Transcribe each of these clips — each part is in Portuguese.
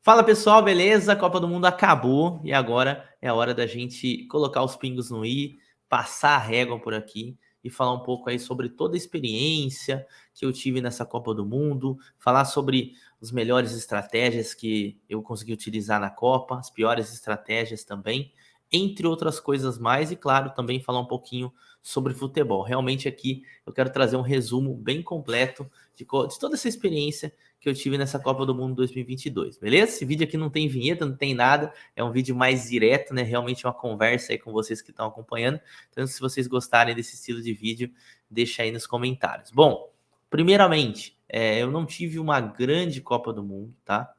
Fala pessoal, beleza? A Copa do Mundo acabou e agora é a hora da gente colocar os pingos no i, passar a régua por aqui e falar um pouco aí sobre toda a experiência que eu tive nessa Copa do Mundo, falar sobre as melhores estratégias que eu consegui utilizar na Copa, as piores estratégias também, entre outras coisas mais, e claro, também falar um pouquinho sobre futebol. Realmente aqui eu quero trazer um resumo bem completo de toda essa experiência que eu tive nessa Copa do Mundo 2022, beleza? Esse vídeo aqui não tem vinheta, não tem nada, é um vídeo mais direto, né? Realmente uma conversa aí com vocês que estão acompanhando. Então, se vocês gostarem desse estilo de vídeo, deixa aí nos comentários. Bom, primeiramente, eu não tive uma grande Copa do Mundo, tá?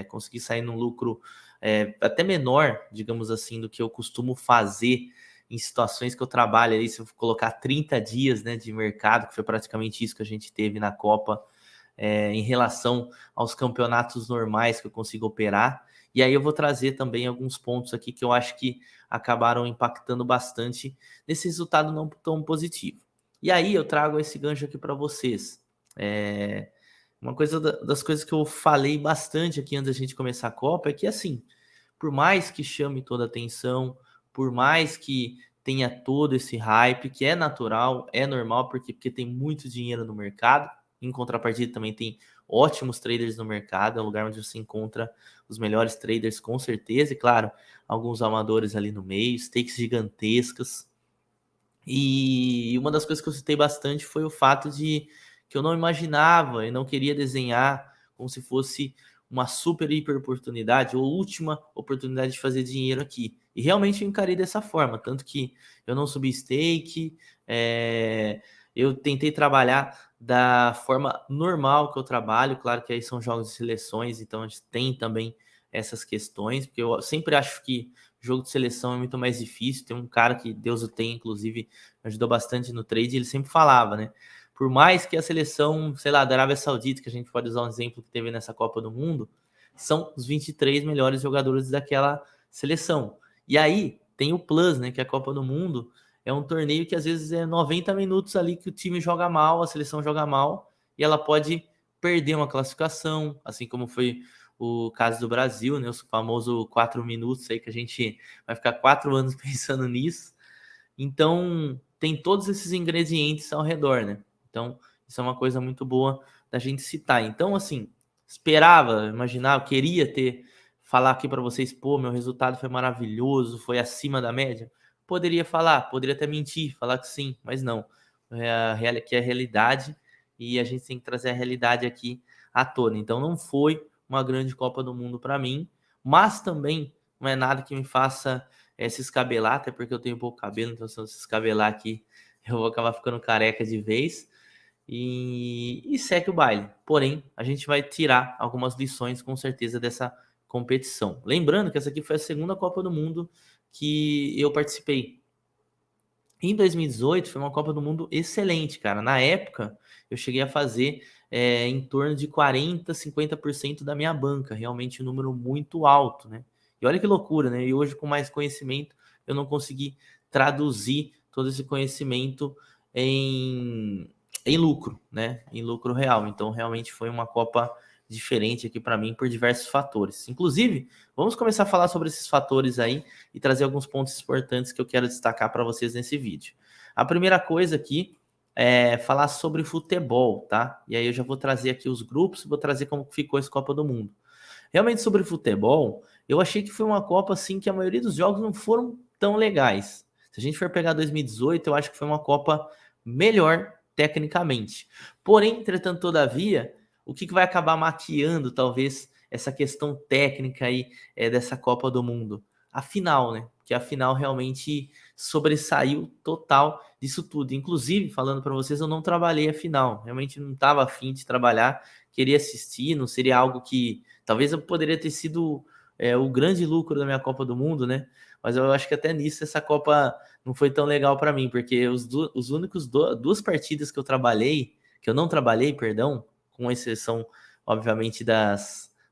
Consegui sair num lucro até menor, digamos assim, do que eu costumo fazer em situações que eu trabalho aí, se eu colocar 30 dias, né, de mercado, que foi praticamente isso que a gente teve na Copa, em relação aos campeonatos normais que eu consigo operar. E aí eu vou trazer também alguns pontos aqui que eu acho que acabaram impactando bastante nesse resultado não tão positivo. E aí eu trago esse gancho aqui para vocês. Uma coisa das coisas que eu falei bastante aqui antes da gente começar a Copa é que, assim, por mais que chame toda a atenção, por mais que tenha todo esse hype, que é natural, é normal, porque tem muito dinheiro no mercado. Em contrapartida, também tem ótimos traders no mercado, é um lugar onde você encontra os melhores traders, com certeza, e claro, alguns amadores ali no meio, stakes gigantescas. E uma das coisas que eu citei bastante foi o fato de que eu não imaginava e não queria desenhar como se fosse uma super hiper oportunidade ou última oportunidade de fazer dinheiro aqui. E realmente eu encarei dessa forma, tanto que eu não subi stake, eu tentei trabalhar da forma normal que eu trabalho, claro que aí são jogos de seleções, então a gente tem também essas questões, porque eu sempre acho que jogo de seleção é muito mais difícil. Tem um cara que Deus o tenha, inclusive, me ajudou bastante no trade, ele sempre falava, né? Por mais que a seleção, sei lá, da Arábia Saudita, que a gente pode usar um exemplo que teve nessa Copa do Mundo, são os 23 melhores jogadores daquela seleção. E aí tem o Plus, né? Que é a Copa do Mundo é um torneio que às vezes é 90 minutos ali que o time joga mal, a seleção joga mal, e ela pode perder uma classificação, assim como foi o caso do Brasil, né? O famoso 4 minutos aí que a gente vai ficar 4 anos pensando nisso. Então, tem todos esses ingredientes ao redor, né? Então, isso é uma coisa muito boa da gente citar. Então, assim, esperava, imaginava, queria falar aqui para vocês, pô, meu resultado foi maravilhoso, foi acima da média. Poderia falar, poderia até mentir, falar que sim, mas não. Que é a realidade e a gente tem que trazer a realidade aqui à tona. Então, não foi uma grande Copa do Mundo para mim, mas também não é nada que me faça se escabelar, até porque eu tenho pouco cabelo, então se eu se escabelar aqui, eu vou acabar ficando careca de vez. E segue o baile. Porém, a gente vai tirar algumas lições com certeza dessa competição. Lembrando que essa aqui foi a segunda Copa do Mundo que eu participei. Em 2018 foi uma Copa do Mundo excelente, cara. Na época, eu cheguei a fazer em torno de 40, 50% da minha banca. Realmente um número muito alto, né? E olha que loucura, né? E hoje, com mais conhecimento, eu não consegui traduzir todo esse conhecimento em, em lucro, né? Em lucro real. Então, realmente foi uma Copa diferente aqui para mim por diversos fatores. Inclusive, vamos começar a falar sobre esses fatores aí e trazer alguns pontos importantes que eu quero destacar para vocês nesse vídeo. A primeira coisa aqui é falar sobre futebol, tá? E aí eu já vou trazer aqui os grupos, vou trazer como ficou essa Copa do Mundo. Realmente sobre futebol, eu achei que foi uma Copa assim que a maioria dos jogos não foram tão legais. Se a gente for pegar 2018, eu acho que foi uma Copa melhor tecnicamente. Porém, entretanto, todavia, o que vai acabar maquiando talvez essa questão técnica aí dessa Copa do Mundo? A final, né? Que a final realmente sobressaiu total disso tudo. Inclusive, falando para vocês, eu não trabalhei a final. Realmente não estava afim de trabalhar, queria assistir, não seria algo que talvez eu poderia ter sido o grande lucro da minha Copa do Mundo, né? Mas eu acho que até nisso essa Copa não foi tão legal para mim, porque os únicos duas partidas que eu trabalhei, que eu não trabalhei, perdão, com exceção, obviamente,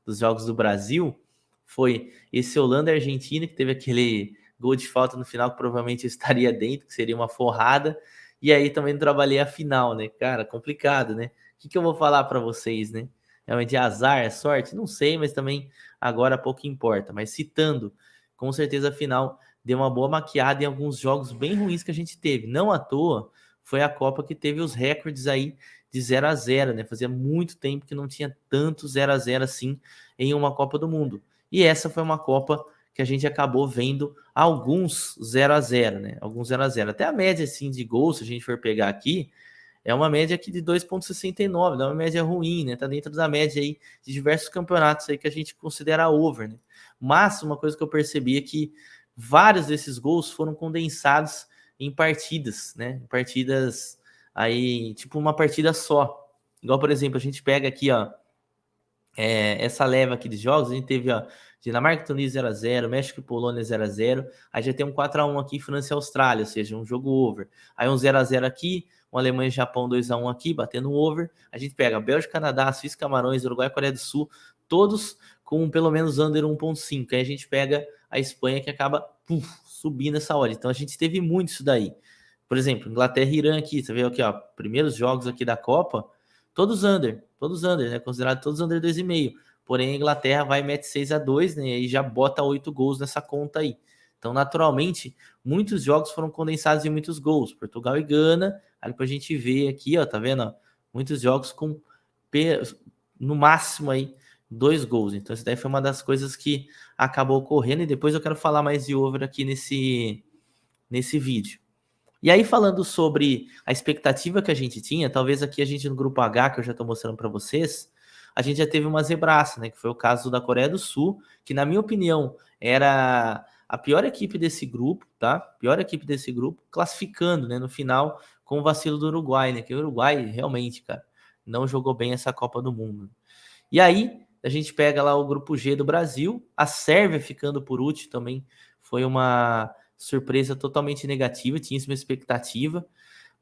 dos jogos do Brasil, foi esse Holanda e Argentina, que teve aquele gol de falta no final, que provavelmente eu estaria dentro, que seria uma forrada, e aí também não trabalhei a final, né? Cara, complicado, né? O que eu vou falar para vocês, né? realmente é azar, é sorte? Não sei, mas também agora pouco importa. Mas citando, com certeza a final deu uma boa maquiada em alguns jogos bem ruins que a gente teve. Não à toa, foi a Copa que teve os recordes aí de 0-0, né? Fazia muito tempo que não tinha tanto 0-0 assim em uma Copa do Mundo. E essa foi uma Copa que a gente acabou vendo alguns 0-0, né? Alguns 0-0. Até a média assim de gols, se a gente for pegar aqui, é uma média aqui de 2,69, não é uma média ruim, né? Tá dentro da média aí de diversos campeonatos aí que a gente considera over, né? Mas uma coisa que eu percebi é que vários desses gols foram condensados em partidas, né? Em partidas aí, tipo uma partida só. Igual, por exemplo, a gente pega aqui, ó, essa leva aqui de jogos, a gente teve, ó, Dinamarca e Tunísia 0x0, México e Polônia 0x0, aí já tem um 4x1 aqui, França e Austrália, ou seja, um jogo over. Aí um 0x0 aqui, um Alemanha e Japão 2x1 aqui, batendo over. A gente pega Bélgica, Canadá, Suíça, Camarões, Uruguai e Coreia do Sul, todos com pelo menos under 1,5. Aí a gente pega a Espanha que acaba subindo essa hora. Então a gente teve muito isso daí. Por exemplo, Inglaterra e Irã aqui, você vê aqui, ó, primeiros jogos aqui da Copa, todos under, né? Considerado todos under 2,5. Porém, a Inglaterra vai e mete 6-2, né? E aí já bota 8 gols nessa conta aí. Então, naturalmente, muitos jogos foram condensados em muitos gols. Portugal e Gana, aí depois a gente vê aqui, ó, tá vendo? Ó, muitos jogos com no máximo aí 2 gols. Então, isso daí foi uma das coisas que acabou ocorrendo. E depois eu quero falar mais de over aqui nesse vídeo. E aí, falando sobre a expectativa que a gente tinha, talvez aqui a gente no grupo H, que eu já estou mostrando para vocês, a gente já teve uma zebraça, né? Que foi o caso da Coreia do Sul, que na minha opinião era a pior equipe desse grupo, tá? Pior equipe desse grupo, classificando, né? No final, com o vacilo do Uruguai, né? Que o Uruguai realmente, cara, não jogou bem essa Copa do Mundo. E aí, a gente pega lá o grupo G do Brasil, a Sérvia ficando por último também foi uma surpresa totalmente negativa, tinha uma expectativa,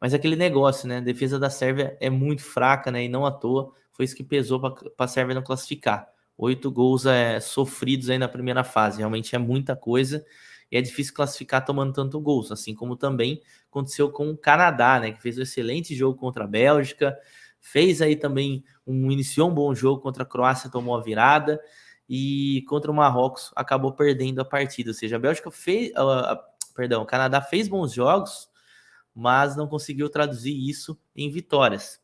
mas aquele negócio, né? A defesa da Sérvia é muito fraca, né? E não à toa, foi isso que pesou para a Sérvia não classificar. 8 gols sofridos aí na primeira fase, realmente é muita coisa e é difícil classificar tomando tanto gols, assim como também aconteceu com o Canadá, né? Que fez um excelente jogo contra a Bélgica, fez aí também iniciou um bom jogo contra a Croácia, tomou a virada e contra o Marrocos acabou perdendo a partida. Ou seja, a Bélgica fez, perdão, o Canadá fez bons jogos, mas não conseguiu traduzir isso em vitórias.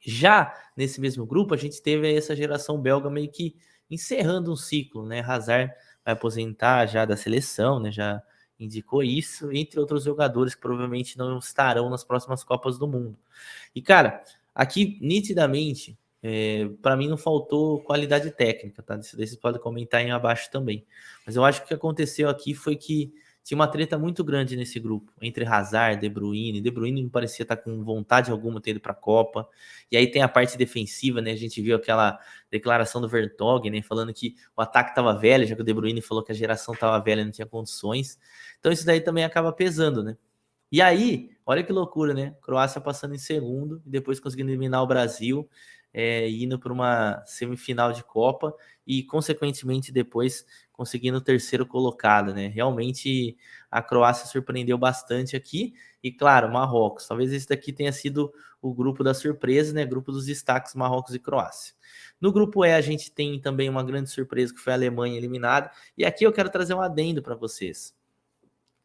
Já nesse mesmo grupo, a gente teve essa geração belga meio que encerrando um ciclo, né? Hazard vai aposentar já da seleção, né? Já indicou isso, entre outros jogadores que provavelmente não estarão nas próximas Copas do Mundo. E, cara, aqui, nitidamente, para mim não faltou qualidade técnica, tá? Isso daí vocês podem comentar aí abaixo também. Mas eu acho que o que aconteceu aqui foi que tinha uma treta muito grande nesse grupo, entre Hazard, De Bruyne. De Bruyne não parecia estar com vontade alguma de ter ido para a Copa. E aí tem a parte defensiva, né? A gente viu aquela declaração do Vertonghen, né? Falando que o ataque estava velho, já que o De Bruyne falou que a geração estava velha e não tinha condições. Então isso daí também acaba pesando, né? E aí, olha que loucura, né? Croácia passando em segundo e depois conseguindo eliminar o Brasil, indo para uma semifinal de Copa e, consequentemente, depois conseguindo o terceiro colocado, né? Realmente a Croácia surpreendeu bastante aqui. E, claro, Marrocos. Talvez esse daqui tenha sido o grupo da surpresa, né? Grupo dos destaques, Marrocos e Croácia. No grupo E, a gente tem também uma grande surpresa, que foi a Alemanha eliminada. E aqui eu quero trazer um adendo para vocês.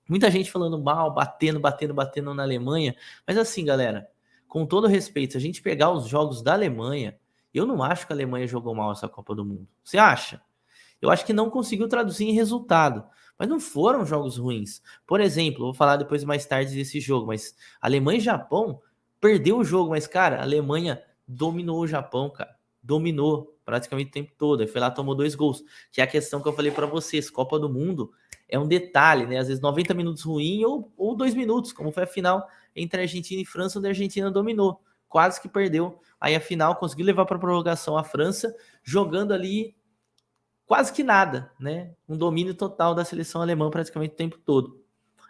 Muita gente falando mal, batendo na Alemanha. Mas assim, galera, com todo respeito, se a gente pegar os jogos da Alemanha, eu não acho que a Alemanha jogou mal essa Copa do Mundo. Você acha? Eu acho que não conseguiu traduzir em resultado. Mas não foram jogos ruins. Por exemplo, vou falar depois mais tarde desse jogo, mas Alemanha e Japão perdeu o jogo, mas, cara, a Alemanha dominou o Japão, cara. Dominou praticamente o tempo todo. Aí foi lá, tomou 2 gols. Que é a questão que eu falei para vocês. Copa do Mundo é um detalhe, né? Às vezes 90 minutos ruim ou 2 minutos, como foi a final entre Argentina e França, onde a Argentina dominou. Quase que perdeu. Aí a final conseguiu levar para prorrogação a França, jogando ali quase que nada, né? Um domínio total da seleção alemã praticamente o tempo todo.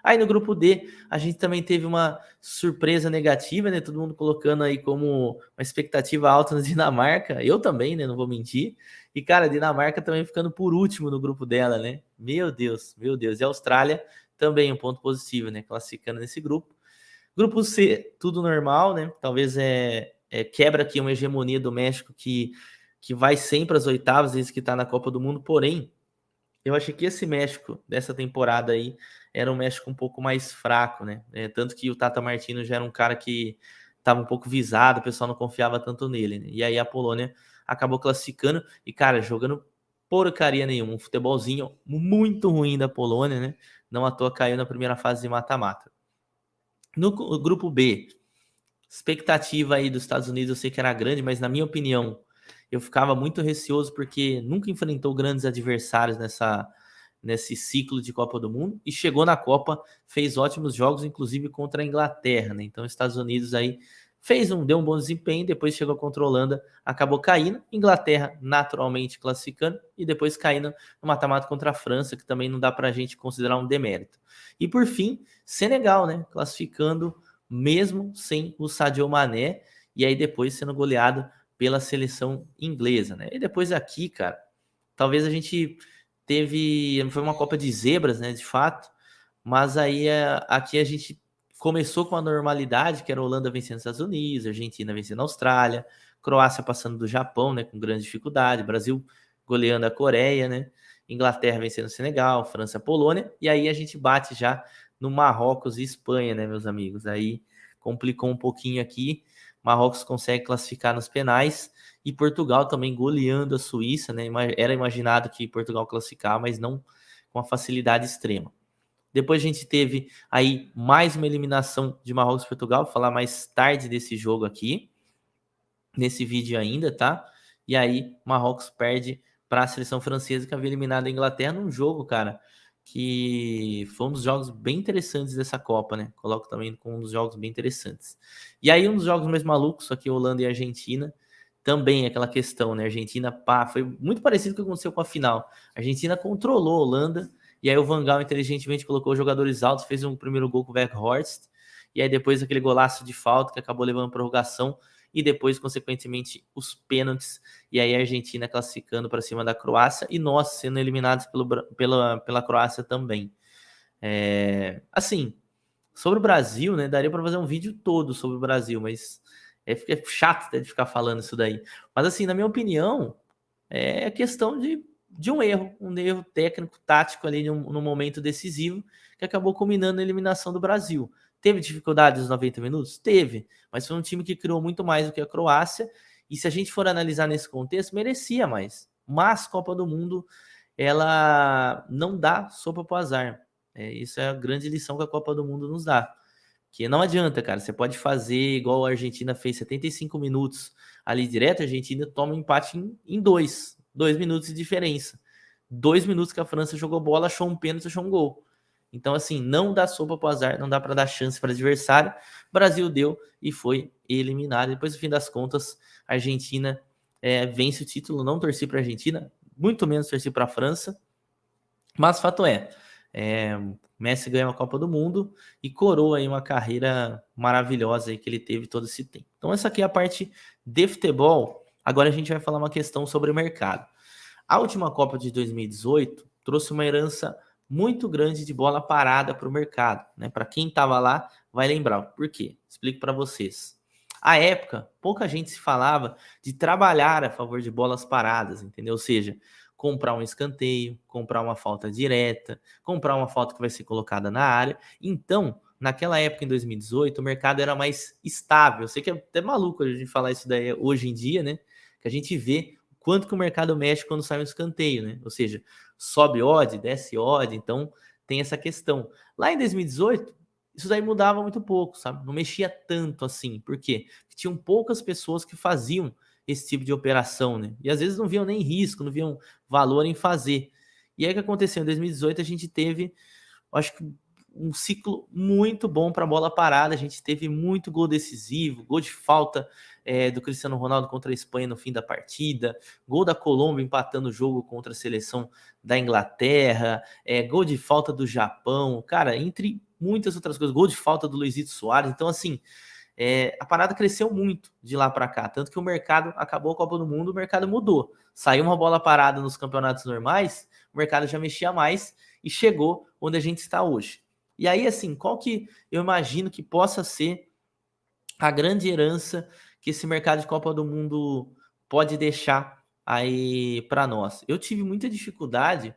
Aí no grupo D, a gente também teve uma surpresa negativa, né? Todo mundo colocando aí como uma expectativa alta na Dinamarca. Eu também, né? Não vou mentir. E, cara, a Dinamarca também ficando por último no grupo dela, né? Meu Deus, meu Deus. E a Austrália também um ponto positivo, né? Classificando nesse grupo. Grupo C, tudo normal, né? Talvez quebra aqui uma hegemonia do México que que vai sempre às oitavas, esse que tá na Copa do Mundo, porém, eu achei que esse México dessa temporada aí era um México um pouco mais fraco, né? Tanto que o Tata Martino já era um cara que estava um pouco visado, o pessoal não confiava tanto nele, né? E aí a Polônia acabou classificando e, cara, jogando porcaria nenhuma, um futebolzinho muito ruim da Polônia, né? Não à toa caiu na primeira fase de mata-mata. No grupo B, expectativa aí dos Estados Unidos eu sei que era grande, mas na minha opinião, eu ficava muito receoso porque nunca enfrentou grandes adversários nesse ciclo de Copa do Mundo e chegou na Copa, fez ótimos jogos, inclusive contra a Inglaterra, né? Então, os Estados Unidos aí deu um bom desempenho, depois chegou contra a Holanda, acabou caindo, Inglaterra naturalmente classificando e depois caindo no mata-mata contra a França, que também não dá pra gente considerar um demérito. E por fim, Senegal, né? Classificando mesmo sem o Sadio Mané, e aí depois sendo goleado pela seleção inglesa, né? E depois aqui, cara, talvez a gente foi uma Copa de zebras, né, de fato, mas aí aqui a gente começou com a normalidade, que era a Holanda vencendo os Estados Unidos, a Argentina vencendo a Austrália, Croácia passando do Japão, né, com grande dificuldade, Brasil goleando a Coreia, né, Inglaterra vencendo o Senegal, França, Polônia, e aí a gente bate já no Marrocos e Espanha, né, meus amigos, aí complicou um pouquinho aqui, Marrocos consegue classificar nos penais, e Portugal também goleando a Suíça, né? Era imaginado que Portugal classificar, mas não com a facilidade extrema. Depois a gente teve aí mais uma eliminação de Marrocos e Portugal, vou falar mais tarde desse jogo aqui, nesse vídeo ainda, tá? E aí Marrocos perde para a seleção francesa que havia eliminado a Inglaterra num jogo, cara, que foi um dos jogos bem interessantes dessa Copa, né? Coloco também com um dos jogos bem interessantes. E aí um dos jogos mais malucos, aqui Holanda e Argentina, também aquela questão, né? Argentina, pá, foi muito parecido com o que aconteceu com a final. A Argentina controlou a Holanda, e aí o Van Gaal inteligentemente colocou os jogadores altos, fez um primeiro gol com o Weghorst, e aí depois aquele golaço de falta que acabou levando prorrogação, e depois, consequentemente, os pênaltis, e aí a Argentina classificando para cima da Croácia, e nós sendo eliminados pela Croácia também. Assim, sobre o Brasil, né, daria para fazer um vídeo todo sobre o Brasil, mas é chato de ficar falando isso daí. Mas assim, na minha opinião, é questão de um erro técnico, tático ali no momento decisivo, que acabou culminando na eliminação do Brasil. Teve dificuldade nos 90 minutos? Teve, mas foi um time que criou muito mais do que a Croácia, e se a gente for analisar nesse contexto, merecia mais. Mas Copa do Mundo, ela não dá sopa pro azar. Isso é a grande lição que a Copa do Mundo nos dá. Que não adianta, cara. Você pode fazer igual a Argentina fez 75 minutos ali direto, a Argentina toma um empate em dois minutos de diferença. 2 minutos que a França jogou bola, achou um pênalti, achou um gol. Então, assim, não dá sopa pro azar, não dá para dar chance para adversário. O Brasil deu e foi eliminado. Depois, no fim das contas, a Argentina vence o título. Não torci para a Argentina, muito menos torci para a França. Mas fato Messi ganhou a Copa do Mundo e coroa aí uma carreira maravilhosa aí que ele teve todo esse tempo. Então essa aqui é a parte de futebol. Agora a gente vai falar uma questão sobre o mercado. A última Copa de 2018 trouxe uma herança muito grande de bola parada para o mercado, né? Para quem estava lá vai lembrar. Por quê? Explico para vocês. À época, pouca gente se falava de trabalhar a favor de bolas paradas, entendeu? Ou seja, comprar um escanteio, comprar uma falta direta, comprar uma falta que vai ser colocada na área. Então, naquela época, em 2018, o mercado era mais estável. Eu sei que é até maluco a gente falar isso daí hoje em dia, né? Que a gente vê quanto que o mercado mexe quando sai um escanteio, né? Ou seja, sobe odd, desce odd, então tem essa questão. Lá em 2018, isso daí mudava muito pouco, sabe? Não mexia tanto assim. Por quê? Porque tinham poucas pessoas que faziam esse tipo de operação, né? E às vezes não viam nem risco, não viam valor em fazer. E aí o que aconteceu? Em 2018 a gente teve, acho que um ciclo muito bom para bola parada. A gente teve muito gol decisivo, gol de falta do Cristiano Ronaldo contra a Espanha no fim da partida, gol da Colômbia empatando o jogo contra a seleção da Inglaterra, gol de falta do Japão, cara, entre muitas outras coisas, gol de falta do Luizito Soares. Então, assim, a parada cresceu muito de lá para cá, tanto que o mercado acabou a Copa do Mundo, o mercado mudou. Saiu uma bola parada nos campeonatos normais, o mercado já mexia mais e chegou onde a gente está hoje. E aí, assim, qual que eu imagino que possa ser a grande herança que esse mercado de Copa do Mundo pode deixar aí para nós. Eu tive muita dificuldade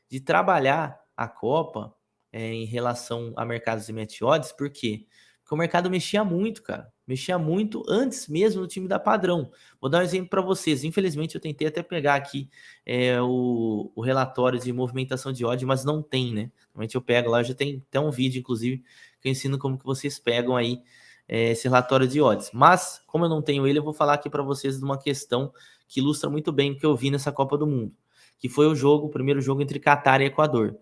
de trabalhar a Copa em relação a mercados de match odds, por quê? Porque o mercado mexia muito, cara. Mexia muito antes mesmo do time da Padrão. Vou dar um exemplo para vocês. Infelizmente, eu tentei até pegar aqui o relatório de movimentação de odds, mas não tem, né? Normalmente eu pego lá, já tem até um vídeo, inclusive, que eu ensino como que vocês pegam aí esse relatório de odds. Mas, como eu não tenho ele, eu vou falar aqui para vocês de uma questão que ilustra muito bem o que eu vi nessa Copa do Mundo, que foi o primeiro jogo entre Catar e Equador.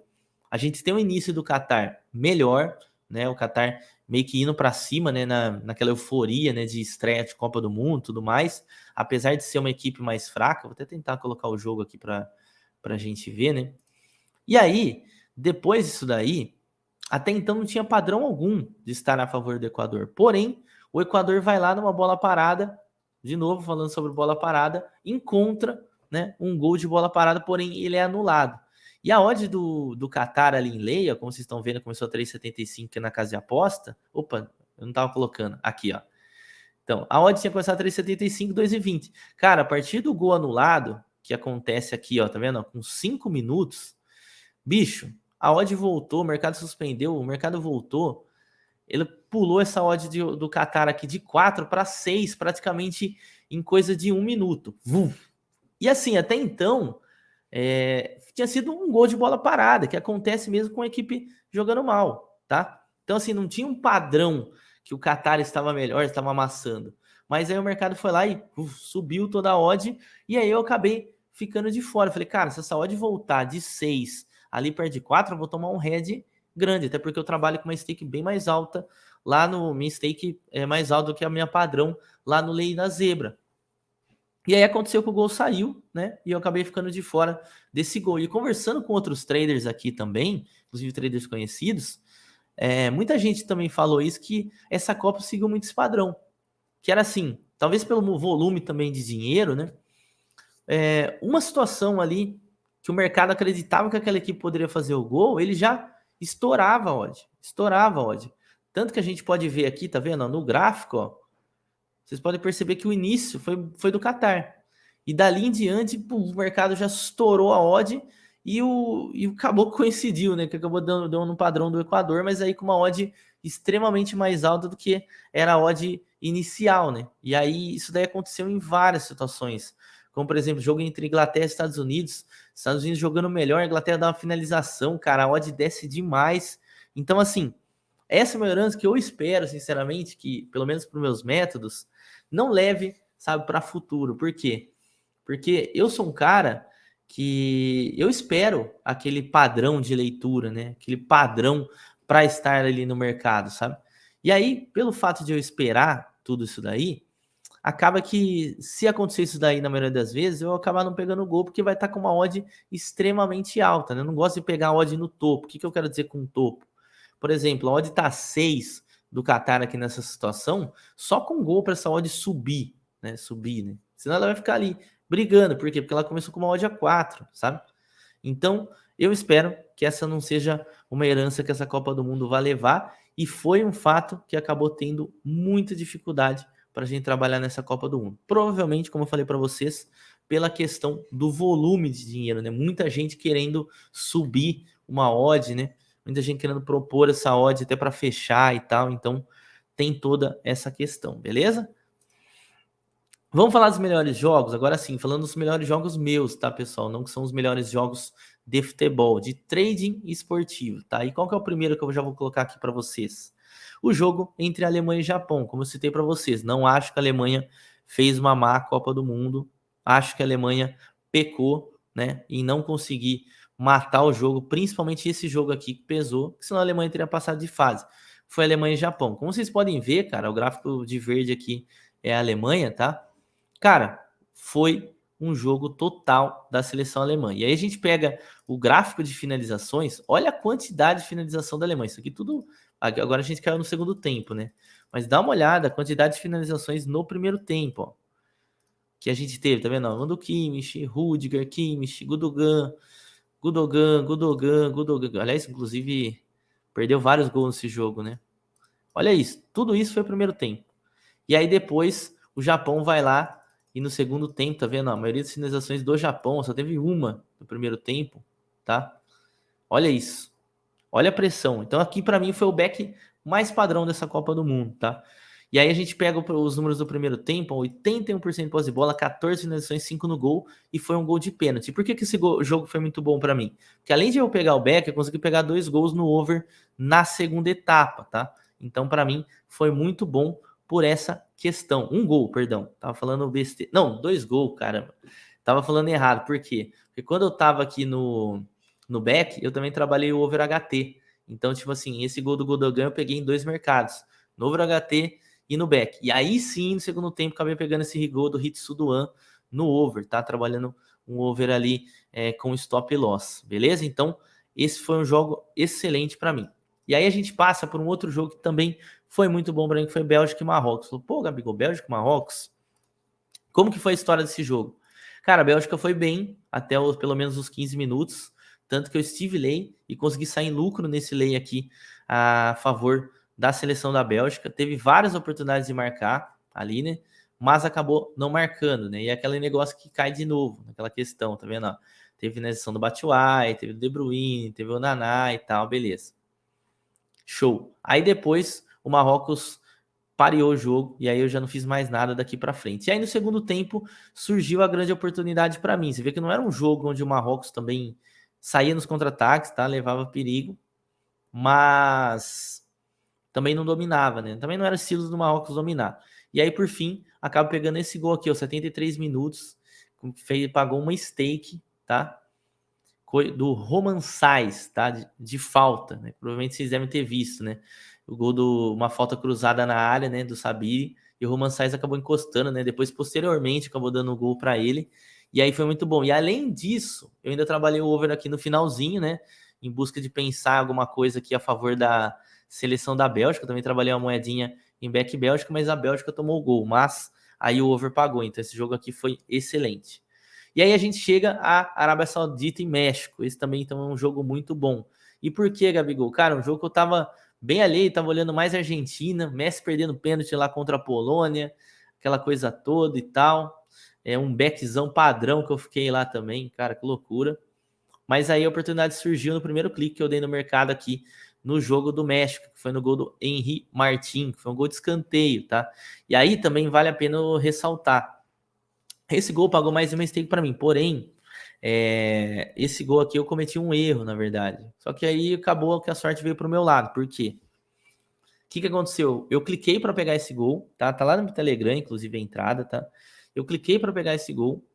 A gente tem o início do Catar melhor, né? O Catar meio que indo para cima, né? Naquela euforia, né? De estreia de Copa do Mundo, tudo mais. Apesar de ser uma equipe mais fraca, vou até tentar colocar o jogo aqui para a gente ver, né? E aí, depois disso daí, até então não tinha padrão algum de estar a favor do Equador. Porém, o Equador vai lá numa bola parada, de novo falando sobre bola parada, encontra, né, um gol de bola parada, porém ele é anulado. E a odd do Qatar ali em Leia, como vocês estão vendo, começou a 3,75 na casa de aposta. Opa, eu não estava colocando. Aqui, ó. Então, a odd tinha começado a 3,75, 2,20. Cara, a partir do gol anulado, que acontece aqui, ó, tá vendo? Com 5 minutos, bicho, a odd voltou, o mercado suspendeu, o mercado voltou. Ele pulou essa odd do Qatar aqui de 4 para 6, praticamente em coisa de 1 minuto. E assim, até então, tinha sido um gol de bola parada, que acontece mesmo com a equipe jogando mal, tá? Então, assim, não tinha um padrão que o Qatar estava melhor, estava amassando. Mas aí o mercado foi lá e subiu toda a odd, e aí eu acabei ficando de fora. Falei, cara, se essa odd voltar de 6 ali perto de 4, eu vou tomar um head grande, até porque eu trabalho com uma stake bem mais alta, lá no minha stake é mais alta do que a minha padrão, lá no Lei da Zebra. E aí aconteceu que o gol saiu, né? E eu acabei ficando de fora desse gol. E conversando com outros traders aqui também, inclusive traders conhecidos, muita gente também falou isso, que essa Copa seguiu muito esse padrão. Que era assim, talvez pelo volume também de dinheiro, né? Uma situação ali que o mercado acreditava que aquela equipe poderia fazer o gol, ele já estourava a odd. Estourava a odd. Tanto que a gente pode ver aqui, tá vendo? No gráfico, ó, vocês podem perceber que o início foi do Qatar. E dali em diante, pô, o mercado já estourou a odd e o caboclo coincidiu, né? Que acabou dando no padrão do Equador, mas aí com uma odd extremamente mais alta do que era a odd inicial, né? E aí isso daí aconteceu em várias situações. Como, por exemplo, jogo entre Inglaterra e Estados Unidos. Estados Unidos jogando melhor, a Inglaterra dá uma finalização, cara, a odd desce demais. Então, assim, essa é uma herança que eu espero, sinceramente, que, pelo menos para os meus métodos, não leve, sabe, para futuro. Por quê? Porque eu sou um cara que eu espero aquele padrão de leitura, né? Aquele padrão para estar ali no mercado, sabe? E aí, pelo fato de eu esperar tudo isso daí, acaba que se acontecer isso daí na maioria das vezes, eu acabar não pegando o gol, porque vai estar com uma odd extremamente alta, né? Eu não gosto de pegar a odd no topo. O que eu quero dizer com topo? Por exemplo, a odd tá 6 do Qatar aqui nessa situação, só com gol para essa odd subir, né? Subir, né? Senão ela vai ficar ali brigando. Por quê? Porque ela começou com uma odd a 4, sabe? Então, eu espero que essa não seja uma herança que essa Copa do Mundo vai levar, e foi um fato que acabou tendo muita dificuldade para a gente trabalhar nessa Copa do Mundo. Provavelmente, como eu falei para vocês, pela questão do volume de dinheiro, né? Muita gente querendo subir uma odd, né? Muita gente querendo propor essa odd até para fechar e tal. Então, tem toda essa questão, beleza? Vamos falar dos melhores jogos? Agora sim, falando dos melhores jogos meus, tá, pessoal? Não que são os melhores jogos de futebol, de trading esportivo, tá? E qual que é o primeiro que eu já vou colocar aqui para vocês? O jogo entre Alemanha e Japão, como eu citei para vocês. Não acho que a Alemanha fez uma má Copa do Mundo. Acho que a Alemanha pecou, né, em não conseguir matar o jogo, principalmente esse jogo aqui que pesou, senão a Alemanha teria passado de fase. Foi Alemanha e Japão. Como vocês podem ver, cara, o gráfico de verde aqui é a Alemanha, tá? Cara, foi um jogo total da seleção alemã. E aí a gente pega o gráfico de finalizações, olha a quantidade de finalização da Alemanha. Isso aqui tudo. Agora a gente caiu no segundo tempo, né? Mas dá uma olhada a quantidade de finalizações no primeiro tempo, ó. Que a gente teve, tá vendo? Mando Kimmich, Rudiger, Kimmich, Gundogan. Aliás, inclusive, perdeu vários gols nesse jogo, né? Olha isso. Tudo isso foi o primeiro tempo. E aí depois o Japão vai lá e no segundo tempo, tá vendo? A maioria das finalizações do Japão, só teve uma no primeiro tempo, tá? Olha isso. Olha a pressão. Então aqui para mim foi o back mais padrão dessa Copa do Mundo, tá? E aí a gente pega os números do primeiro tempo, 81% de posse de bola, 14 finalizações, 5 no gol e foi um gol de pênalti. Por que esse jogo foi muito bom para mim? Porque além de eu pegar o back, eu consegui pegar 2 gols no over na segunda etapa, tá? Então para mim foi muito bom por essa questão. Um gol, perdão. Tava falando besteira. Não, 2 gols, caramba. Tava falando errado. Por quê? Porque quando eu tava aqui no back, eu também trabalhei o over HT. Então, tipo assim, esse gol do Godogan eu peguei em 2 mercados, no over HT e no back. E aí sim, no segundo tempo, acabei pegando esse gol do Hitsuduan no over, tá? Trabalhando um over ali com stop loss, beleza? Então, esse foi um jogo excelente para mim. E aí a gente passa por um outro jogo que também foi muito bom para mim, que foi Bélgica e Marrocos. Falou, pô, Gabigol, Bélgica e Marrocos? Como que foi a história desse jogo? Cara, a Bélgica foi bem até pelo menos os 15 minutos, tanto que eu estive lay e consegui sair em lucro nesse lay aqui a favor da seleção da Bélgica. Teve várias oportunidades de marcar ali, né? Mas acabou não marcando, né? E é aquele negócio que cai de novo, naquela questão, tá vendo? Ó, teve finalização do Batshuayi, teve o De Bruyne, teve o Naná e tal, beleza. Show. Aí depois o Marrocos pareou o jogo e aí eu já não fiz mais nada daqui para frente. E aí no segundo tempo surgiu a grande oportunidade para mim. Você vê que não era um jogo onde o Marrocos também saía nos contra-ataques, tá? Levava perigo, mas também não dominava, né? Também não era estilo do Marrocos dominar. E aí por fim, acaba pegando esse gol aqui, ó, 73 minutos, pagou uma stake, tá? Do Romain Saïs, tá? De falta, né? Provavelmente vocês devem ter visto, né? O gol uma falta cruzada na área, né? Do Sabiri, e o Romain Saïs acabou encostando, né? Depois, posteriormente, acabou dando o gol para ele. E aí foi muito bom. E além disso, eu ainda trabalhei o over aqui no finalzinho, né? Em busca de pensar alguma coisa aqui a favor da seleção da Bélgica. Eu também trabalhei uma moedinha em back Bélgica, mas a Bélgica tomou o gol. Mas aí o over pagou. Então esse jogo aqui foi excelente. E aí a gente chega a Arábia Saudita e México. Esse também então, é um jogo muito bom. E por que, Gabigol? Cara, um jogo que eu tava bem alheio, tava olhando mais a Argentina, Messi perdendo pênalti lá contra a Polônia, aquela coisa toda e tal. É um backzão padrão que eu fiquei lá também, cara, que loucura. Mas aí a oportunidade surgiu no primeiro clique que eu dei no mercado aqui no jogo do México, que foi no gol do Henry Martin, que foi um gol de escanteio, tá? E aí também vale a pena ressaltar. Esse gol pagou mais uma stake para mim, porém, esse gol aqui eu cometi um erro, na verdade. Só que aí acabou que a sorte veio pro meu lado. Por quê? O que aconteceu? Eu cliquei para pegar esse gol, tá? Tá lá no Telegram, inclusive a entrada, tá? Eu cliquei para pegar esse gol.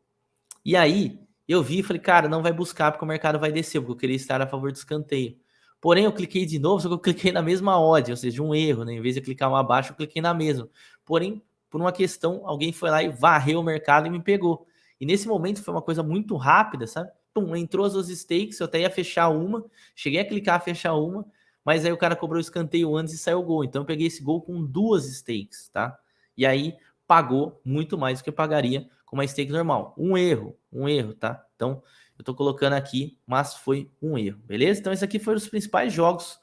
E aí eu vi e falei, cara, não vai buscar porque o mercado vai descer, porque eu queria estar a favor do escanteio. Porém, eu cliquei de novo, só que eu cliquei na mesma odd, ou seja, um erro, né? Em vez de clicar uma abaixo, eu cliquei na mesma. Porém, por uma questão, alguém foi lá e varreu o mercado e me pegou. E nesse momento foi uma coisa muito rápida, sabe? Pum, entrou as duas stakes, eu até ia fechar uma, cheguei a clicar a fechar uma, mas aí o cara cobrou o escanteio antes e saiu o gol. Então eu peguei esse gol com 2 stakes, tá? E aí pagou muito mais do que eu pagaria com uma stake normal. Um erro, tá? Então eu tô colocando aqui, mas foi um erro, beleza? Então esses aqui foram os principais jogos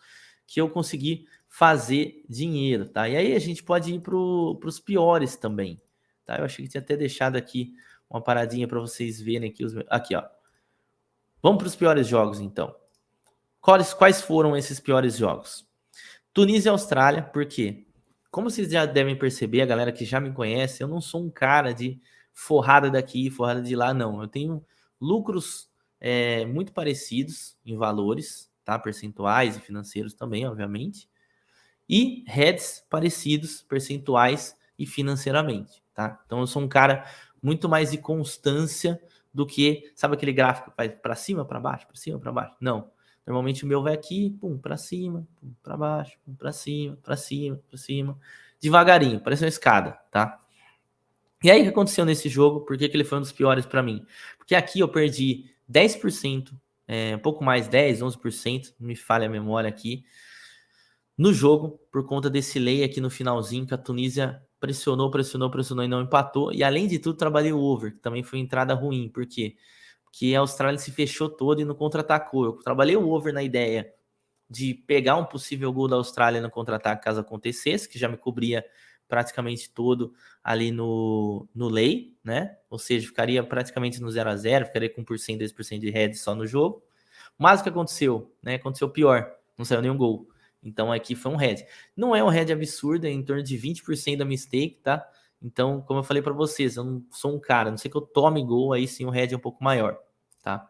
que eu consegui fazer dinheiro, tá? E aí a gente pode ir para os piores também, tá? Eu achei que tinha até deixado aqui uma paradinha para vocês verem aqui. Aqui, ó. Vamos para os piores jogos, então. Quais foram esses piores jogos? Tunísia e Austrália, por quê? Como vocês já devem perceber, a galera que já me conhece, eu não sou um cara de forrada daqui, forrada de lá, não. Eu tenho lucros muito parecidos em valores, tá? Percentuais e financeiros também, obviamente. E heads parecidos, percentuais e financeiramente, tá? Então eu sou um cara muito mais de constância do que, sabe aquele gráfico que vai para cima, para baixo, para cima, para baixo? Não. Normalmente o meu vai aqui, pum, para cima, pum, para baixo, pum, para cima, para cima, para cima, devagarinho, parece uma escada, tá? E aí o que aconteceu nesse jogo? Por que ele foi um dos piores para mim? Porque aqui eu perdi 10%, um pouco mais, 10, 11%, não me falha a memória aqui, no jogo, por conta desse lay aqui no finalzinho, que a Tunísia pressionou e não empatou. E além de tudo, trabalhei o over, que também foi entrada ruim. Por quê? Porque a Austrália se fechou toda e não contra-atacou. Eu trabalhei o over na ideia de pegar um possível gol da Austrália no contra-ataque caso acontecesse, que já me cobria praticamente todo ali no lay, né? Ou seja, ficaria praticamente no 0-0, ficaria com 1%, 2% de head só no jogo. Mas o que aconteceu, né? Aconteceu pior, não saiu nenhum gol. Então aqui foi um head. Não é um head absurdo, é em torno de 20% da mistake, tá? Então, como eu falei para vocês, eu não sou um cara, a não sei que eu tome gol, aí sim o head é um pouco maior, tá?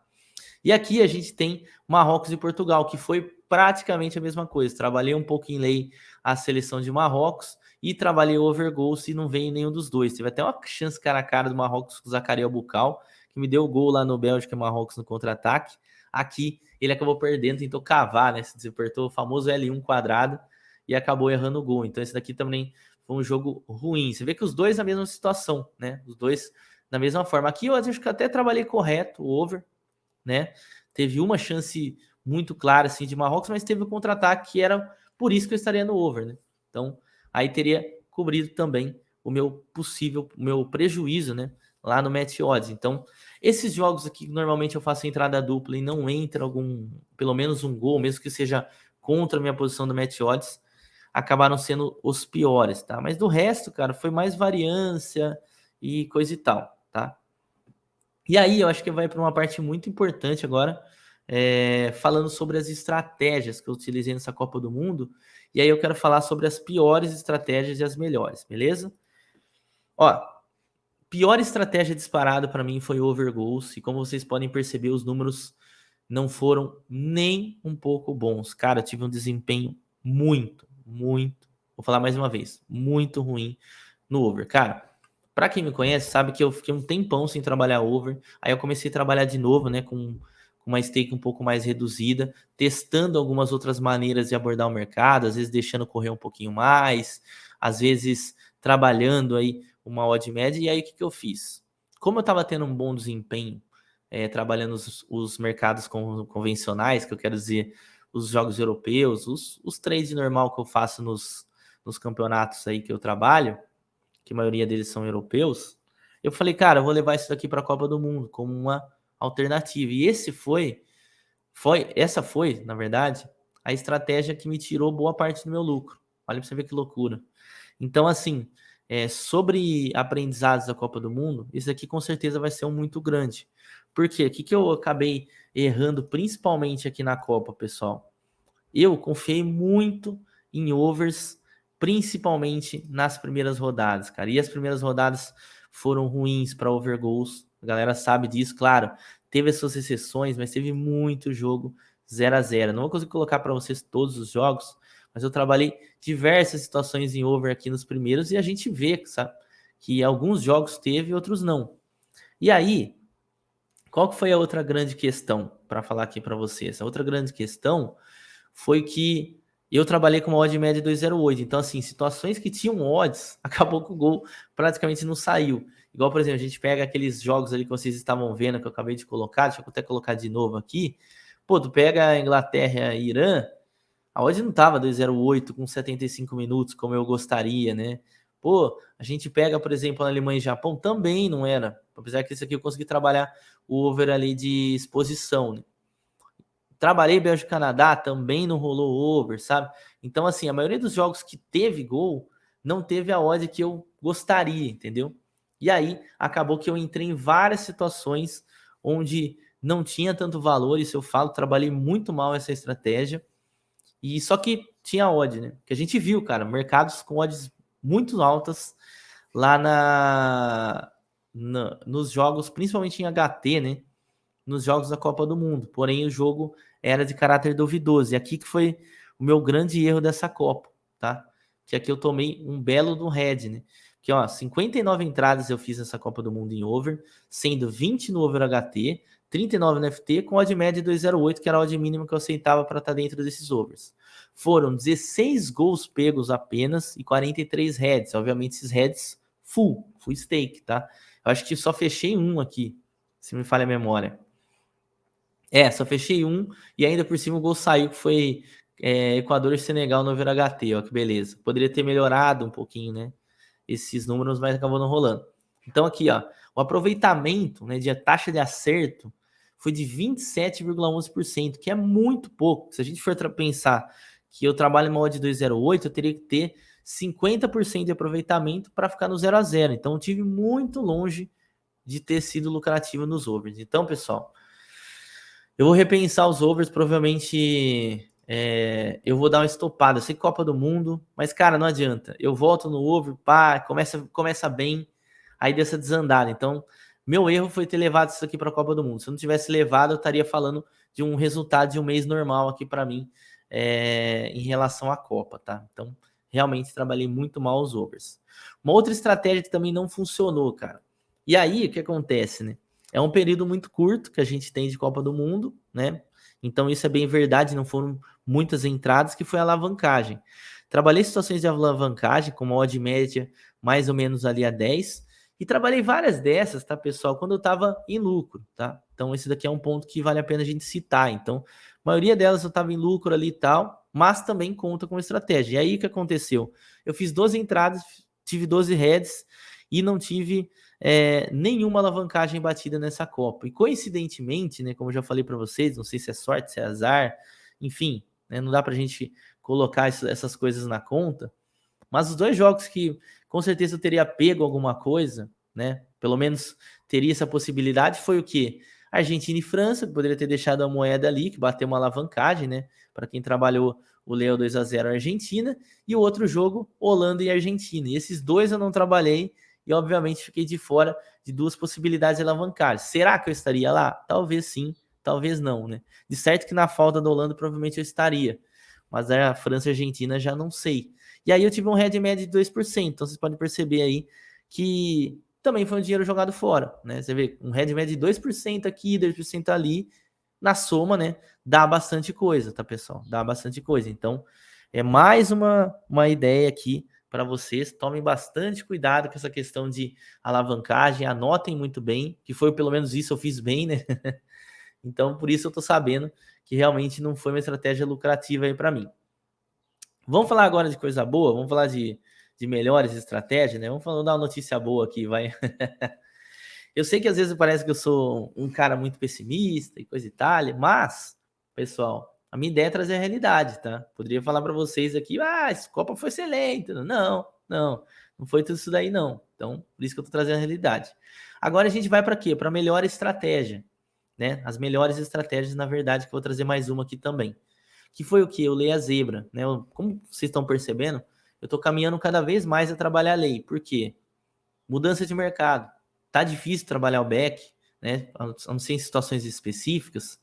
E aqui a gente tem Marrocos e Portugal, que foi praticamente a mesma coisa. Trabalhei um pouco em lei a seleção de Marrocos e trabalhei over goals e não veio nenhum dos dois. Teve até uma chance cara a cara do Marrocos com o Zacariel Bucal, que me deu o gol lá no Bélgica e Marrocos no contra-ataque. Aqui ele acabou perdendo, tentou cavar, né? Se desapertou o famoso L1 quadrado e acabou errando o gol. Então esse daqui também foi um jogo ruim. Você vê que os dois na mesma situação, né? Os dois da mesma forma. Aqui eu acho que até trabalhei correto o over, né? Teve uma chance muito clara assim de Marrocos, mas teve o contra-ataque que era por isso que eu estaria no over, né? Então, aí teria cobrido também o meu possível, o meu prejuízo, né? Lá no match odds. Então, esses jogos aqui, normalmente eu faço entrada dupla e não entra pelo menos um gol, mesmo que seja contra a minha posição do match odds, acabaram sendo os piores, tá? Mas do resto, cara, foi mais variância e coisa e tal, tá? E aí, eu acho que vai para uma parte muito importante agora, falando sobre as estratégias que eu utilizei nessa Copa do Mundo. E aí eu quero falar sobre as piores estratégias e as melhores, beleza? Ó, pior estratégia disparada para mim foi o over goals. E como vocês podem perceber, os números não foram nem um pouco bons. Cara, eu tive um desempenho muito, vou falar mais uma vez, muito ruim no over. Cara, pra quem me conhece, sabe que eu fiquei um tempão sem trabalhar over. Aí eu comecei a trabalhar de novo, né, com uma stake um pouco mais reduzida, testando algumas outras maneiras de abordar o mercado, às vezes deixando correr um pouquinho mais, às vezes trabalhando aí uma odd média. E aí o que eu fiz? Como eu estava tendo um bom desempenho, trabalhando os mercados convencionais, que eu quero dizer, os jogos europeus, os trades normal que eu faço nos campeonatos aí que eu trabalho, que a maioria deles são europeus, eu falei, cara, eu vou levar isso daqui para a Copa do Mundo como uma alternativa. E essa foi, na verdade, a estratégia que me tirou boa parte do meu lucro. Olha para você ver que loucura. Então, assim, sobre aprendizados da Copa do Mundo, isso aqui com certeza vai ser um muito grande. Por quê? O que eu acabei errando principalmente aqui na Copa, pessoal? Eu confiei muito em overs, principalmente nas primeiras rodadas, cara. E as primeiras rodadas foram ruins para over goals. A galera sabe disso, claro. Teve as suas exceções, mas teve muito jogo 0-0. Não vou conseguir colocar para vocês todos os jogos, mas eu trabalhei diversas situações em over aqui nos primeiros e a gente vê, sabe, que alguns jogos teve e outros não. E aí, qual que foi a outra grande questão para falar aqui para vocês? A outra grande questão foi que eu trabalhei com uma odd média de 2,08. Então, assim, situações que tinham odds, acabou que o gol praticamente não saiu. Igual, por exemplo, a gente pega aqueles jogos ali que vocês estavam vendo, que eu acabei de colocar, deixa eu até colocar de novo aqui. Pô, tu pega a Inglaterra e Irã, a odd não tava 2,08 com 75 minutos, como eu gostaria, né? Pô, a gente pega, por exemplo, a Alemanha e Japão, também não era. Apesar que esse aqui eu consegui trabalhar o over ali de exposição, né? Trabalhei Bélgica e Canadá, também não rolou over, sabe? Então, assim, a maioria dos jogos que teve gol, não teve a odd que eu gostaria, entendeu? E aí, acabou que eu entrei em várias situações onde não tinha tanto valor, isso eu falo, trabalhei muito mal essa estratégia, e só que tinha odd, né? Que a gente viu, cara, mercados com odds muito altas lá nos jogos, principalmente em HT, né? Nos jogos da Copa do Mundo. Porém, o jogo era de caráter duvidoso. E aqui que foi o meu grande erro dessa Copa, tá? Que aqui eu tomei um belo do head, né? Que, ó, 59 entradas eu fiz nessa Copa do Mundo em over, sendo 20 no over HT, 39 no FT, com odd média de 2,08, que era a odd mínima que eu aceitava para estar dentro desses overs. Foram 16 gols pegos apenas e 43 heads. Obviamente, esses heads full stake, tá? Eu acho que só fechei um aqui, se me falha a memória. Só fechei um e ainda por cima o gol saiu, que foi Equador e Senegal no Over HT, ó, que beleza. Poderia ter melhorado um pouquinho, né? Esses números, mas acabou não rolando. Então aqui, ó, o aproveitamento, né, de taxa de acerto foi de 27,11%, que é muito pouco. Se a gente for pensar que eu trabalho em uma odd de 2,08, eu teria que ter 50% de aproveitamento para ficar no 0-0. Então, eu tive muito longe de ter sido lucrativo nos overs. Então, pessoal, eu vou repensar os overs, provavelmente eu vou dar uma estopada. Eu sei que Copa do Mundo, mas, cara, não adianta. Eu volto no over, pá, começa bem, aí dessa desandada. Então, meu erro foi ter levado isso aqui para a Copa do Mundo. Se eu não tivesse levado, eu estaria falando de um resultado de um mês normal aqui para mim, em relação à Copa, tá? Então, realmente trabalhei muito mal os overs. Uma outra estratégia que também não funcionou, cara. E aí, o que acontece, né? É um período muito curto que a gente tem de Copa do Mundo, né? Então isso é bem verdade, não foram muitas entradas, que foi a alavancagem. Trabalhei situações de alavancagem com uma odd média mais ou menos ali a 10, e trabalhei várias dessas, tá, pessoal, quando eu estava em lucro, tá? Então esse daqui é um ponto que vale a pena a gente citar. Então, a maioria delas eu estava em lucro ali e tal, mas também conta com estratégia. E aí o que aconteceu? Eu fiz 12 entradas, tive 12 heads e não tive nenhuma alavancagem batida nessa Copa. E coincidentemente, né, como eu já falei para vocês, não sei se é sorte, se é azar, enfim, né, não dá para a gente colocar essas coisas na conta, mas os dois jogos que com certeza eu teria pego alguma coisa, né, pelo menos teria essa possibilidade, foi o quê? Argentina e França, que poderia ter deixado a moeda ali, que bateu uma alavancagem, né, para quem trabalhou o Leo 2-0 Argentina, e o outro jogo, Holanda e Argentina. E esses dois eu não trabalhei, e obviamente fiquei de fora de duas possibilidades de alavancar. Será que eu estaria lá? Talvez sim, talvez não, né? De certo que na falta da Holanda provavelmente eu estaria, mas a França e a Argentina já não sei. E aí eu tive um head médio de 2%, então vocês podem perceber aí que também foi um dinheiro jogado fora, né? Você vê, um head médio de 2% aqui, 2% ali, na soma, né? Dá bastante coisa, tá, pessoal? Dá bastante coisa. Então, é mais uma ideia aqui para vocês. Tomem bastante cuidado com essa questão de alavancagem, anotem muito bem, que foi pelo menos isso eu fiz bem, né? Então, por isso eu tô sabendo que realmente não foi uma estratégia lucrativa aí para mim. Vamos falar agora de coisa boa, vamos falar de melhores estratégias, né? Vamos falar, dar uma notícia boa aqui, vai. Eu sei que às vezes parece que eu sou um cara muito pessimista e coisa e tal, mas, pessoal, a minha ideia é trazer a realidade, tá? Poderia falar para vocês aqui, essa Copa foi excelente. Não foi tudo isso daí, não. Então, por isso que eu tô trazendo a realidade. Agora a gente vai para quê? Para melhor estratégia, né? As melhores estratégias, na verdade, que eu vou trazer mais uma aqui também. Que foi o que? Eu leio a zebra, né? Como vocês estão percebendo, eu tô caminhando cada vez mais a trabalhar a lei. Por quê? Mudança de mercado. Tá difícil trabalhar o back, né? A não ser em situações específicas,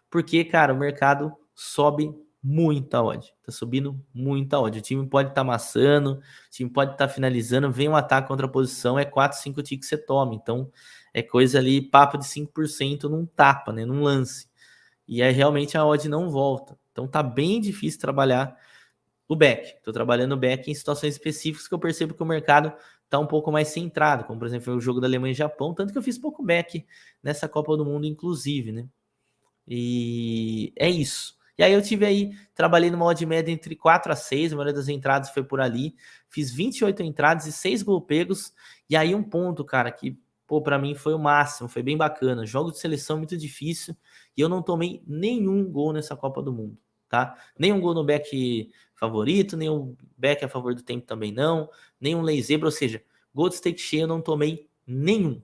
porque, cara, o mercado sobe muito a odd. Tá subindo muito a odd. O time pode estar amassando, o time pode estar finalizando, vem um ataque contra a posição, é 4, 5 ticks que você toma. Então, é coisa ali, papo de 5% num tapa, né? Num lance. E aí, realmente, a odd não volta. Então, tá bem difícil trabalhar o back. Estou trabalhando o back em situações específicas que eu percebo que o mercado está um pouco mais centrado, como por exemplo o jogo da Alemanha e Japão, tanto que eu fiz pouco back nessa Copa do Mundo, inclusive, né? E é isso. E aí eu tive aí, trabalhei numa odd média entre 4 a 6, a maioria das entradas foi por ali, fiz 28 entradas e 6 gol pegos, e aí um ponto, cara, que, pô, pra mim foi o máximo, foi bem bacana, jogo de seleção muito difícil, e eu não tomei nenhum gol nessa Copa do Mundo, tá? Nenhum gol no back favorito, nenhum back a favor do tempo também não, nenhum lei zebra, ou seja, gol de stake cheio eu não tomei nenhum,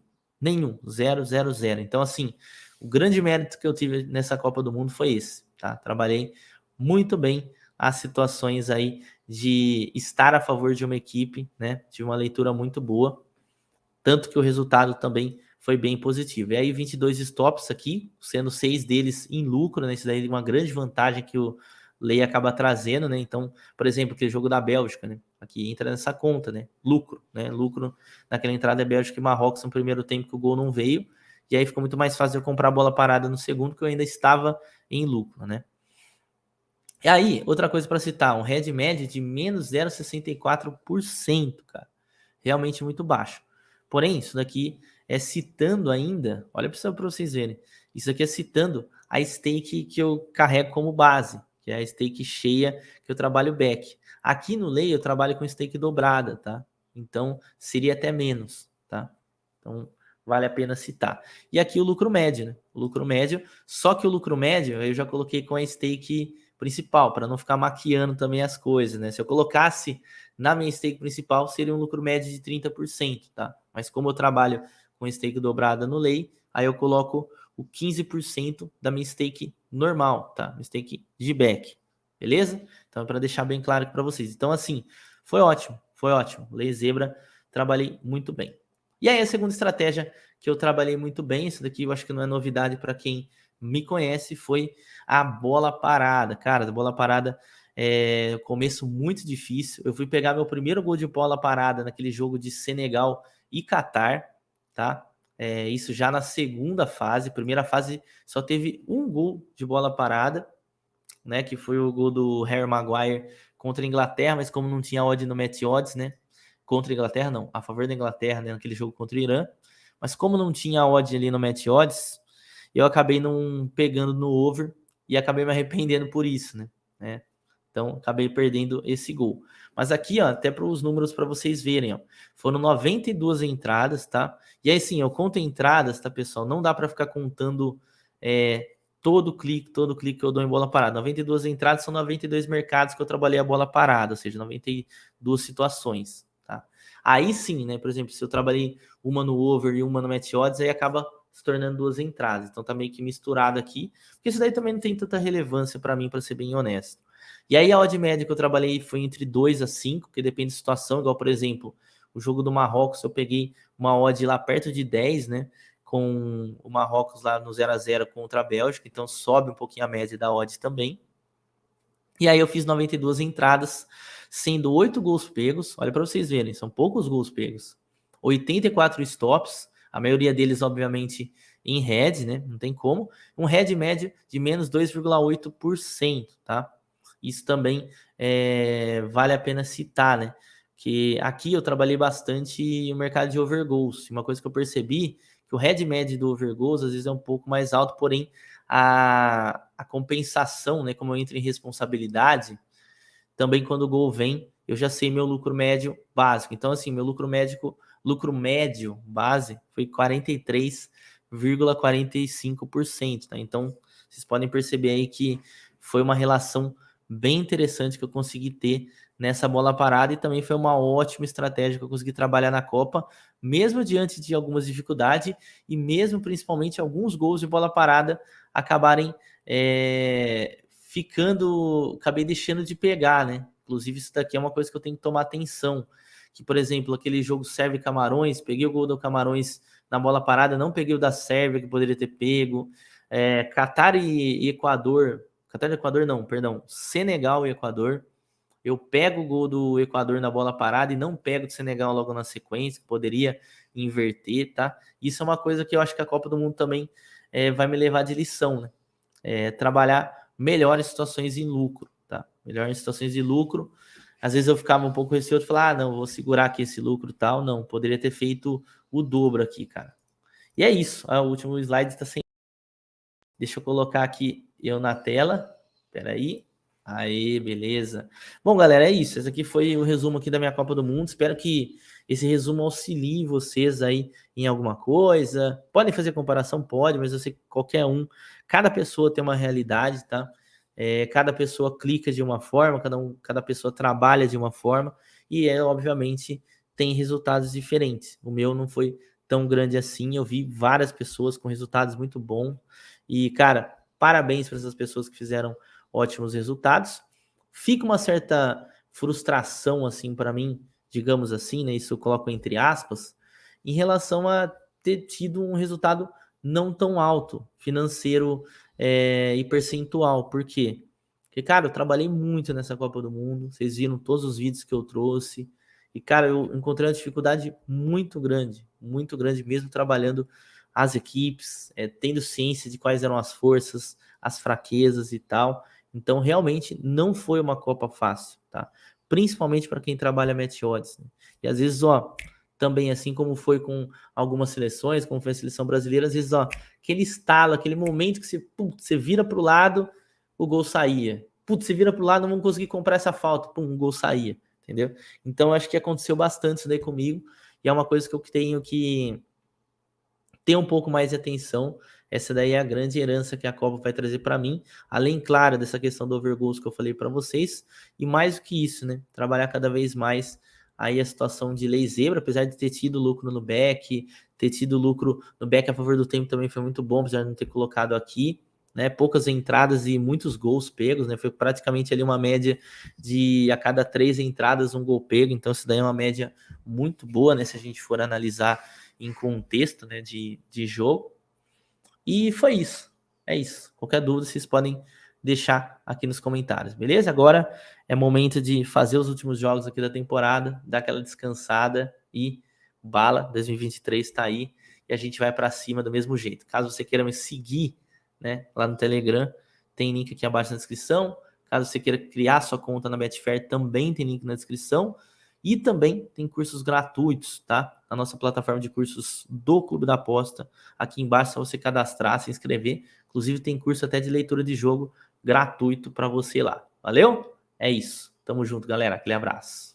0, 0, 0. Então, assim, o grande mérito que eu tive nessa Copa do Mundo foi esse, tá? Trabalhei muito bem as situações aí de estar a favor de uma equipe, né? Tive uma leitura muito boa, tanto que o resultado também foi bem positivo. E aí 22 stops aqui, sendo 6 deles em lucro, né? Isso daí é uma grande vantagem que o Lei acaba trazendo, né? Então, por exemplo, aquele jogo da Bélgica, né? Aqui entra nessa conta, né? Lucro, né? Lucro naquela entrada é Bélgica e Marrocos no primeiro tempo que o gol não veio. E aí ficou muito mais fácil eu comprar a bola parada no segundo, que eu ainda estava em lucro, né? E aí, outra coisa para citar, um head médio de menos 0,64%, cara. Realmente muito baixo. Porém, isso daqui é citando ainda, olha para vocês verem, isso aqui é citando a stake que eu carrego como base, que é a stake cheia que eu trabalho back. Aqui no Lei eu trabalho com stake dobrada, tá? Então, seria até menos, tá? Então, vale a pena citar. E aqui o lucro médio, né? O lucro médio, só que o lucro médio eu já coloquei com a stake principal, para não ficar maquiando também as coisas, né? Se eu colocasse na minha stake principal, seria um lucro médio de 30%, tá? Mas como eu trabalho com stake dobrada no Lei, aí eu coloco o 15% da minha stake normal, tá? Minha stake de back, beleza? Então, para deixar bem claro aqui para vocês. Então, assim, foi ótimo, foi ótimo. Lei Zebra, trabalhei muito bem. E aí, a segunda estratégia que eu trabalhei muito bem, isso daqui eu acho que não é novidade para quem me conhece, foi a bola parada. Cara, a bola parada é começo muito difícil. Eu fui pegar meu primeiro gol de bola parada naquele jogo de Senegal e Catar, tá? Isso já na segunda fase. Primeira fase só teve um gol de bola parada, né? Que foi o gol do Harry Maguire contra a Inglaterra, mas como não tinha odd no Match Odds, né? Contra a Inglaterra, não, a favor da Inglaterra, né? Naquele jogo contra o Irã. Mas como não tinha odd ali no Match Odds, eu acabei não pegando no over e acabei me arrependendo por isso, né? Então, acabei perdendo esse gol. Mas aqui, ó, até para os números para vocês verem, ó, foram 92 entradas, tá? E aí, sim, eu conto entradas, tá, pessoal? Não dá para ficar contando todo clique que eu dou em bola parada. 92 entradas são 92 mercados que eu trabalhei a bola parada, ou seja, 92 situações, tá? Aí sim, né? Por exemplo, se eu trabalhei uma no over e uma no match odds, aí acaba se tornando duas entradas. Então tá meio que misturado aqui, porque isso daí também não tem tanta relevância para mim, para ser bem honesto. E aí a odd média que eu trabalhei foi entre 2 a 5, que depende da situação, igual por exemplo, o jogo do Marrocos, eu peguei uma odd lá perto de 10, né? Com o Marrocos lá no 0-0 contra a Bélgica, então sobe um pouquinho a média da odd também. E aí eu fiz 92 entradas, sendo 8 gols pegos. Olha para vocês verem, são poucos gols pegos. 84 stops, a maioria deles, obviamente, em head, né? Não tem como. Um head médio de menos 2,8%, tá? Isso também vale a pena citar, né? Que aqui eu trabalhei bastante o mercado de overgoals. Uma coisa que eu percebi, que o head médio do overgoals às vezes é um pouco mais alto, porém a compensação, né? Como eu entro em responsabilidade, também quando o gol vem, eu já sei meu lucro médio básico. Então, assim, meu lucro médio base foi 43,45%, tá? Então, vocês podem perceber aí que foi uma relação bem interessante que eu consegui ter nessa bola parada e também foi uma ótima estratégia que eu consegui trabalhar na Copa, mesmo diante de algumas dificuldades e mesmo principalmente alguns gols de bola parada acabarem acabei deixando de pegar, né? Inclusive isso daqui é uma coisa que eu tenho que tomar atenção, que por exemplo, aquele jogo Sérvia e Camarões, peguei o gol do Camarões na bola parada, não peguei o da Sérvia que poderia ter pego, Catar e Equador, Catar e Equador não, perdão, Senegal e Equador, eu pego o gol do Equador na bola parada e não pego do Senegal logo na sequência, que poderia inverter, tá? Isso é uma coisa que eu acho que a Copa do Mundo também vai me levar de lição, né? Trabalhar melhores situações em lucro, tá? Melhores situações de lucro. Às vezes eu ficava um pouco receoso, falar, não, vou segurar aqui esse lucro e tal. Não, poderia ter feito o dobro aqui, cara. E é isso. O último slide está sem. Deixa eu colocar aqui eu na tela. Espera aí. Aí, beleza. Bom, galera, é isso. Esse aqui foi o resumo aqui da minha Copa do Mundo. Espero que esse resumo auxilie vocês aí em alguma coisa. Podem fazer comparação? Pode, mas eu sei que qualquer um, cada pessoa tem uma realidade, tá? Cada pessoa clica de uma forma, cada pessoa trabalha de uma forma e obviamente tem resultados diferentes. O meu não foi tão grande assim. Eu vi várias pessoas com resultados muito bons e, cara, parabéns para essas pessoas que fizeram ótimos resultados. Fica uma certa frustração, assim, para mim, digamos assim, né? Isso eu coloco entre aspas, em relação a ter tido um resultado não tão alto, financeiro e percentual. Por quê? Porque, cara, eu trabalhei muito nessa Copa do Mundo, vocês viram todos os vídeos que eu trouxe, e, cara, eu encontrei uma dificuldade muito grande mesmo trabalhando as equipes, tendo ciência de quais eram as forças, as fraquezas e tal. Então, realmente, não foi uma Copa fácil, tá? Principalmente para quem trabalha match odds, né? E às vezes, ó, também assim como foi com algumas seleções, como foi a seleção brasileira, às vezes, ó, aquele estalo, aquele momento que você vira pro lado, o gol saía. Putz, você vira pro lado, não vamos conseguir comprar essa falta, pum, o gol saía, entendeu? Então, acho que aconteceu bastante isso daí comigo, e é uma coisa que eu tenho que ter um pouco mais de atenção Essa daí é a grande herança que a Copa vai trazer para mim, além, claro, dessa questão do overgoals que eu falei para vocês, e mais do que isso, né? Trabalhar cada vez mais aí a situação de lei zebra, apesar de ter tido lucro no back, ter tido lucro no back a favor do tempo também foi muito bom, apesar de não ter colocado aqui, né? Poucas entradas e muitos gols pegos, né? Foi praticamente ali uma média de a cada 3 entradas um gol pego, então isso daí é uma média muito boa, né? Se a gente for analisar em contexto, né, de jogo. E foi isso. É isso. Qualquer dúvida vocês podem deixar aqui nos comentários, beleza? Agora é momento de fazer os últimos jogos aqui da temporada, dar aquela descansada e bala, 2023 tá aí e a gente vai para cima do mesmo jeito. Caso você queira me seguir, né, lá no Telegram, tem link aqui abaixo na descrição. Caso você queira criar sua conta na Betfair, também tem link na descrição. E também tem cursos gratuitos, tá? Na nossa plataforma de cursos do Clube da Aposta. Aqui embaixo é só você cadastrar, se inscrever. Inclusive tem curso até de leitura de jogo gratuito para você lá. Valeu? É isso. Tamo junto, galera. Aquele abraço.